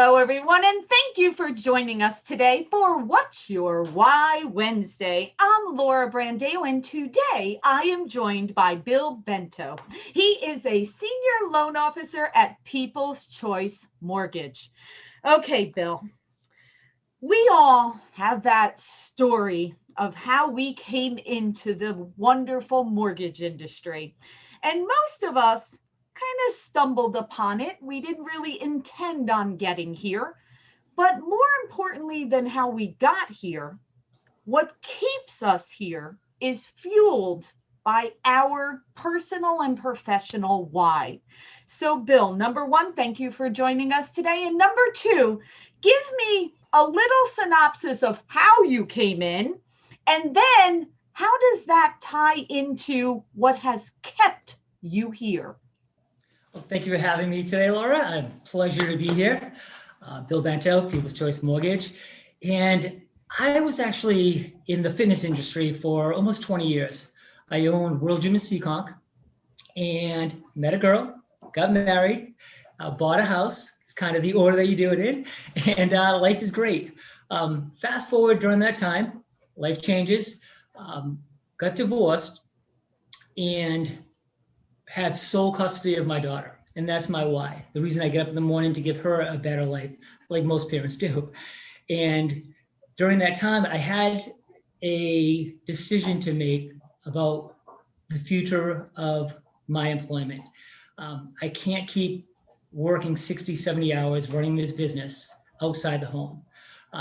Hello, everyone, and thank you for joining us today for What's Your Why Wednesday. I'm Laura Brandeo, and today I am joined by Bill Bento. He is a senior loan officer at People's Choice Mortgage. Okay, Bill, we all have that story of how we came into the wonderful mortgage industry, and most of us kind of stumbled upon it. We didn't really intend on getting here. But more importantly than how we got here, what keeps us here is fueled by our personal and professional why. So, Bill, number one, thank you for joining us today. And number two, give me a little synopsis of how you came in, and then how does that tie into what has kept you here? Well, thank you for having me today, Laura. A pleasure to be here. Bill Bento, People's Choice Mortgage. And I was actually in the fitness industry for almost 20 years. I owned World Gym in Seekonk and met a girl, got married, bought a house. It's kind of the order that you do it in. And life is great. Fast forward during that time, life changes, got divorced, and have sole custody of my daughter. And that's my why. The reason I get up in the morning to give her a better life, like most parents do. And during that time, I had a decision to make about the future of my employment. I can't keep working 60, 70 hours running this business outside the home.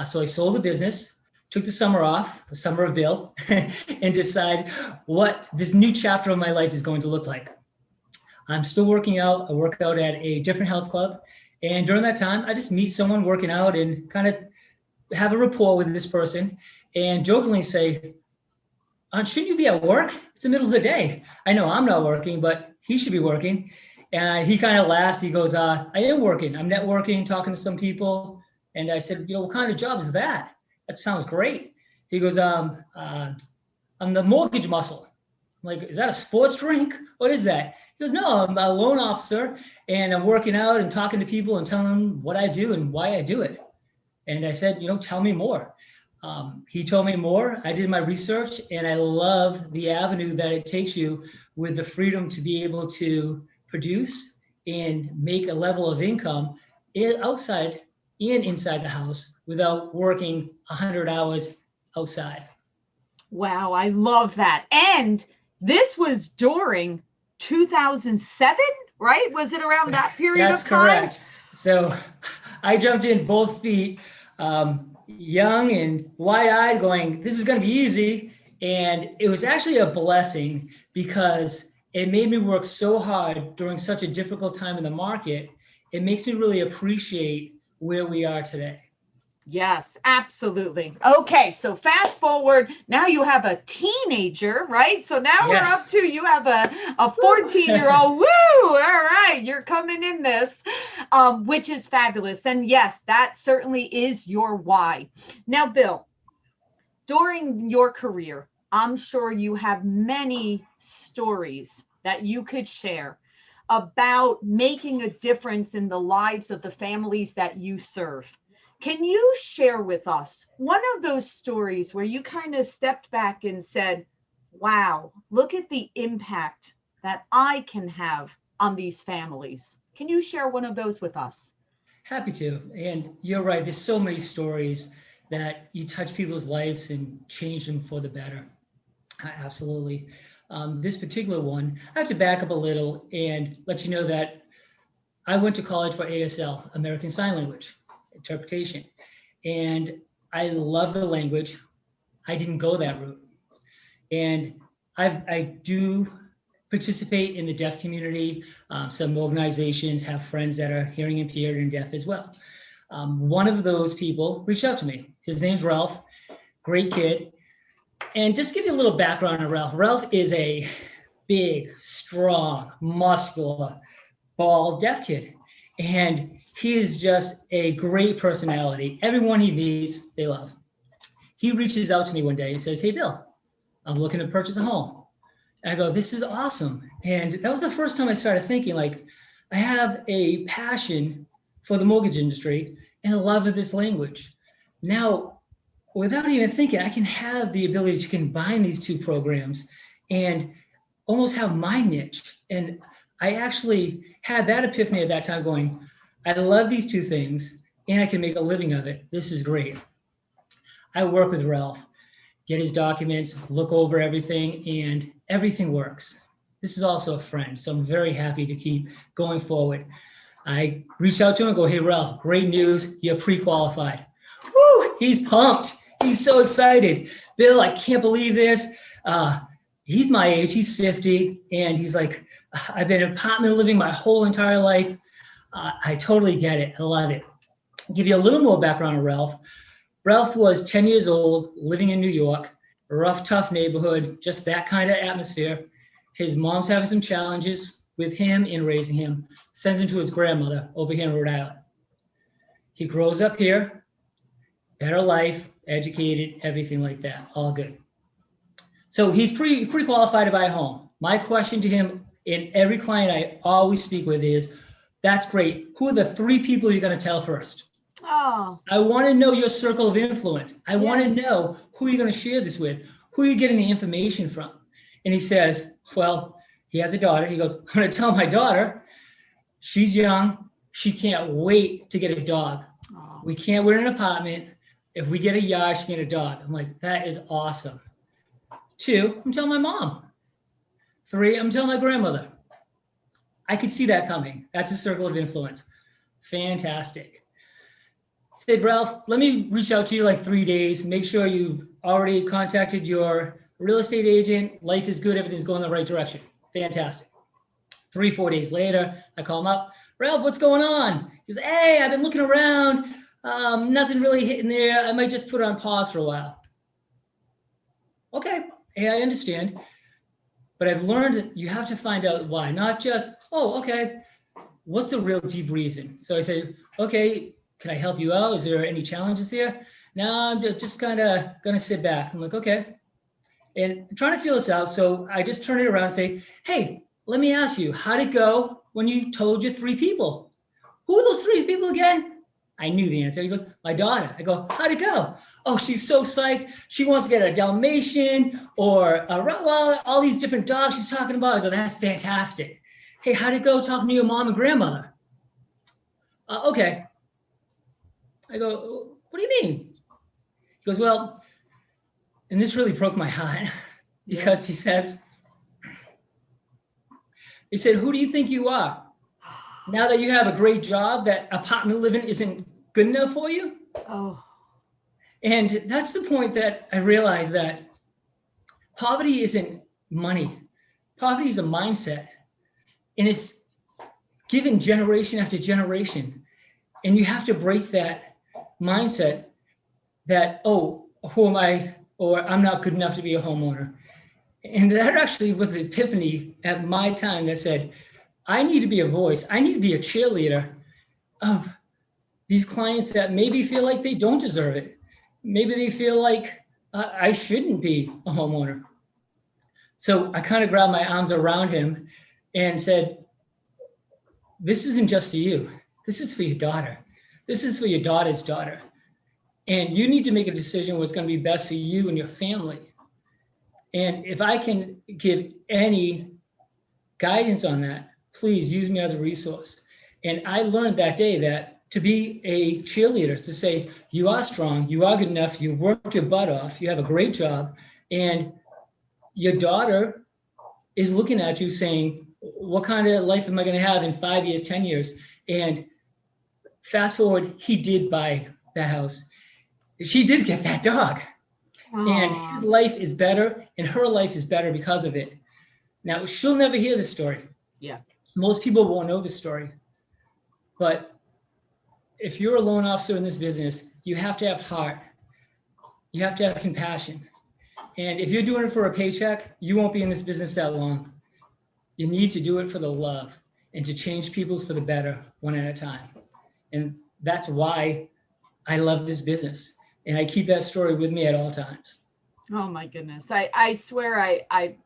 So I sold the business, took the summer off, the summer of Bill, and decide what this new chapter of my life is going to look like. I'm still working out. I work out at a different health club. And during that time, I just meet someone working out and kind of have a rapport with this person and jokingly say, shouldn't you be at work? It's the middle of the day. I know I'm not working, but he should be working. And he kind of laughs. He goes, I am working. I'm networking, talking to some people. And I said, what kind of job is that? That sounds great. He goes, I'm the mortgage muscle. I'm like, is that a sports drink? What is that? He goes, no, I'm a loan officer and I'm working out and talking to people and telling them what I do and why I do it. And I said, tell me more. He told me more. I did my research and I love the avenue that it takes you with the freedom to be able to produce and make a level of income outside and inside the house without working 100 hours outside. Wow, I love that. And this was during 2007, right? Was it around that period That's of time? Correct. So I jumped in both feet, young and wide-eyed, going, this is going to be easy. And it was actually a blessing because it made me work so hard during such a difficult time in the market. It makes me really appreciate where we are today. Yes, absolutely. Okay, so fast forward. Now you have a teenager, right? So now Yes. we're up to, you have a 14-year-old. Woo! All right, you're coming in this, which is fabulous. And yes, that certainly is your why. Now, Bill, during your career, I'm sure you have many stories that you could share about making a difference in the lives of the families that you serve. Can you share with us one of those stories where you kind of stepped back and said, wow, look at the impact that I can have on these families? Can you share one of those with us? Happy to. And you're right. There's so many stories that you touch people's lives and change them for the better. Absolutely. This particular one, I have to back up a little and let you know that I went to college for ASL, American Sign Language interpretation. And I love the language. I didn't go that route. And I do participate in the deaf community. Some organizations have friends that are hearing impaired and deaf as well. One of those people reached out to me. His name's Ralph, great kid. And just give you a little background on Ralph. Ralph is a big, strong, muscular, bald, deaf kid. And he is just a great personality. Everyone he meets, they love. He reaches out to me one day and says, hey, Bill, I'm looking to purchase a home. And I go, this is awesome. And that was the first time I started thinking, like, I have a passion for the mortgage industry and a love of this language. Now, without even thinking, I can have the ability to combine these two programs and almost have my niche. And I actually had that epiphany at that time going, I love these two things and I can make a living of it. This is great. I work with Ralph, get his documents, look over everything, and everything works. This is also a friend, so I'm very happy to keep going forward. I reach out to him and go, hey, Ralph, great news. You're pre-qualified. Woo, he's pumped. He's so excited. Bill, I can't believe this. He's my age. He's 50. And he's like, I've been in apartment living my whole entire life. I totally get it. I love it. I'll give you a little more background on Ralph. Ralph was 10 years old, living in New York, a rough, tough neighborhood, just that kind of atmosphere. His mom's having some challenges with him in raising him, sends him to his grandmother over here in Rhode Island. He grows up here, better life, educated, everything like that, all good. So he's pre-qualified to buy a home. My question to him and every client I always speak with is, that's great. Who are the 3 people you're going to tell first? Oh. I want to know your circle of influence. I want to know who you're going to share this with, who you're getting the information from. And he says, well, he has a daughter. He goes, I'm going to tell my daughter, she's young. She can't wait to get a dog. Oh. We're in an apartment. If we get a yard, she can get a dog. I'm like, that is awesome. 2, I'm telling my mom. 3, I'm telling my grandmother. I could see that coming. That's a circle of influence. Fantastic. Said, Ralph, let me reach out to you like 3 days. Make sure you've already contacted your real estate agent. Life is good. Everything's going in the right direction. Fantastic. 3-4 days later, I call him up. Ralph, what's going on? He goes, hey, I've been looking around. Nothing really hitting there. I might just put it on pause for a while. Okay. Hey, I understand. But I've learned that you have to find out why, not just, oh, okay, what's the real deep reason? So I say, okay, can I help you out? Is there any challenges here? No, I'm just kind of going to sit back. I'm like, okay. And I'm trying to feel this out. So I just turn it around and say, hey, let me ask you, how'd it go when you told your 3 people? Who are those 3 people again? I knew the answer. He goes, my daughter. I go, how'd it go? Oh, she's so psyched. She wants to get a Dalmatian or all these different dogs she's talking about. I go, that's fantastic. Hey, how'd it go talking to your mom and grandmother? Okay. I go, what do you mean? He goes, well, and this really broke my heart because he said, who do you think you are? Now that you have a great job, that apartment living isn't good enough for you? Oh. And that's the point that I realized that poverty isn't money. Poverty is a mindset. And it's given generation after generation. And you have to break that mindset that, oh, who am I? Or I'm not good enough to be a homeowner. And that actually was an epiphany at my time that said, I need to be a voice. I need to be a cheerleader of these clients that maybe feel like they don't deserve it. Maybe they feel like I shouldn't be a homeowner. So I kind of grabbed my arms around him and said, this isn't just for you. This is for your daughter. This is for your daughter's daughter. And you need to make a decision what's going to be best for you and your family. And if I can give any guidance on that, please use me as a resource. And I learned that day that to be a cheerleader, to say, you are strong, you are good enough, you worked your butt off, you have a great job, and your daughter is looking at you saying, what kind of life am I going to have in 5 years, 10 years? And fast forward, he did buy that house. She did get that dog. Aww. And his life is better, and her life is better because of it. Now, she'll never hear this story. Yeah. Most people won't know this story. But if you're a loan officer in this business, you have to have heart. You have to have compassion. And if you're doing it for a paycheck, you won't be in this business that long. You need to do it for the love and to change people's for the better one at a time. And that's why I love this business. And I keep that story with me at all times. Oh my goodness. I swear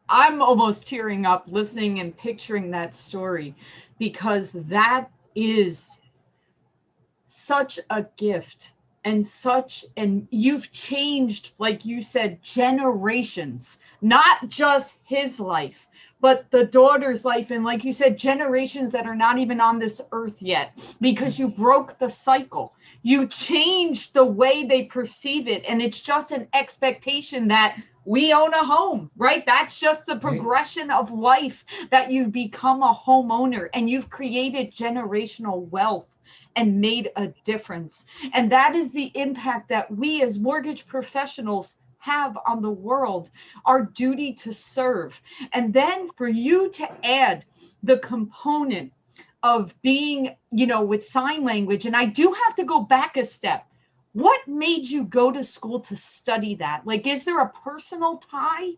I'm almost tearing up listening and picturing that story, because that is such a gift and you've changed, like you said, generations, not just his life, but the daughter's life. And like you said, generations that are not even on this earth yet, because you broke the cycle. You changed the way they perceive it. And it's just an expectation that we own a home, right? That's just the progression of life, that you become a homeowner and you've created generational wealth and made a difference. And that is the impact that we as mortgage professionals have on the world, our duty to serve. And then for you to add the component of being, with sign language, and I do have to go back a step. What made you go to school to study that? Like, is there a personal tie?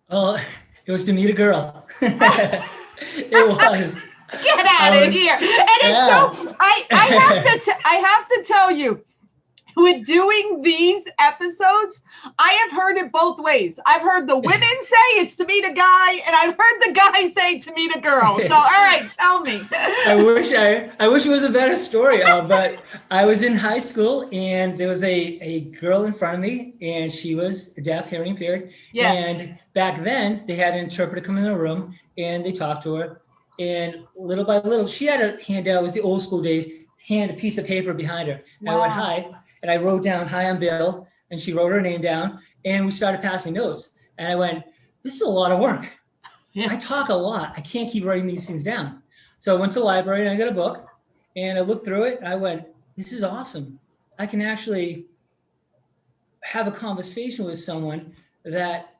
Well, it was to meet a girl. It was. Get out of here. And it's so, I have to tell you, with doing these episodes, I have heard it both ways. I've heard the women say it's to meet a guy, and I've heard the guy say to meet a girl. So, all right, tell me. I wish it was a better story, but I was in high school, and there was a girl in front of me, and she was deaf, hearing impaired. Yeah. And back then, they had an interpreter come in the room, and they talked to her. And little by little, she had a handout. It was the old school days. Hand a piece of paper behind her. And I went, hi. And I wrote down, hi, I'm Bill. And she wrote her name down. And we started passing notes. And I went, this is a lot of work. Yeah. I talk a lot. I can't keep writing these things down. So I went to the library and I got a book. And I looked through it. And I went, this is awesome. I can actually have a conversation with someone that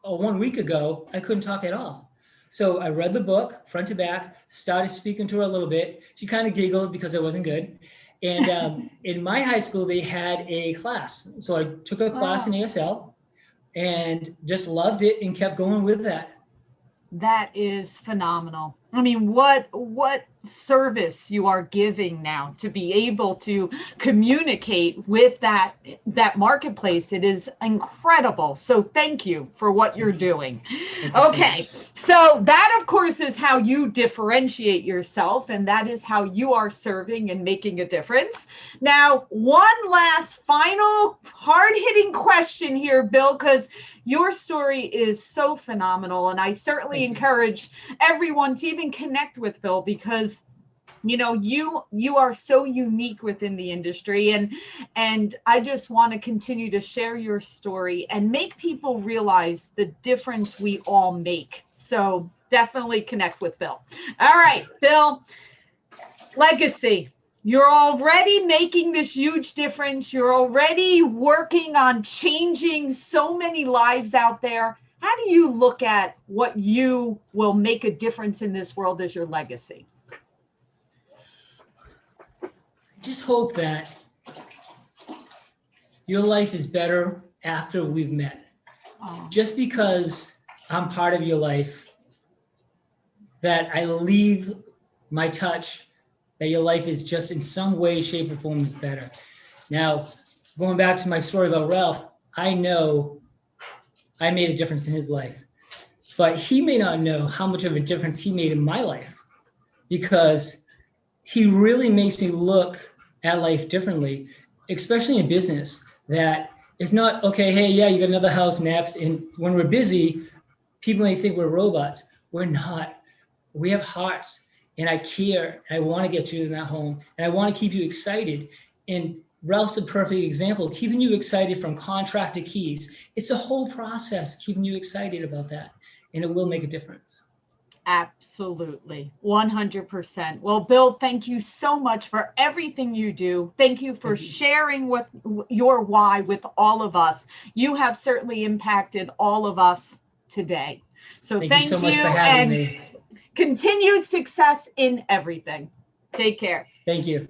1 week ago, I couldn't talk at all. So I read the book front to back, started speaking to her a little bit. She kind of giggled because I wasn't good. And in my high school, they had a class. So I took a class in ASL and just loved it and kept going with that. That is phenomenal. I mean, what service you are giving now to be able to communicate with that marketplace. It is incredible. So thank you for what you're doing. Okay. So that, of course, is how you differentiate yourself, and that is how you are serving and making a difference. Now, one last final hard-hitting question here, Bill, because your story is so phenomenal, and I certainly encourage everyone to even connect with Bill, because you are so unique within the industry, and I just want to continue to share your story and make people realize the difference we all make. So definitely connect with Bill. All right, Bill, legacy. You're already making this huge difference. You're already working on changing so many lives out there. How do you look at what you will make a difference in this world as your legacy? I just hope that your life is better after we've met. Just because I'm part of your life, that I leave my touch, that your life is just in some way, shape, or form is better. Now, going back to my story about Ralph, I know I made a difference in his life, but he may not know how much of a difference he made in my life, because he really makes me look at life differently, especially in business, that it's not, okay, hey, yeah, you got another house next. And when we're busy, people may think we're robots. We're not. We have hearts, and I care. And I want to get you in that home, and I want to keep you excited. And Ralph's a perfect example, keeping you excited from contract to keys. It's a whole process, keeping you excited about that, and it will make a difference. Absolutely. 100%. Well, Bill, thank you so much for everything you do. Thank you for sharing with your why with all of us. You have certainly impacted all of us today. So thank you so much for having me. Continued success in everything. Take care. Thank you.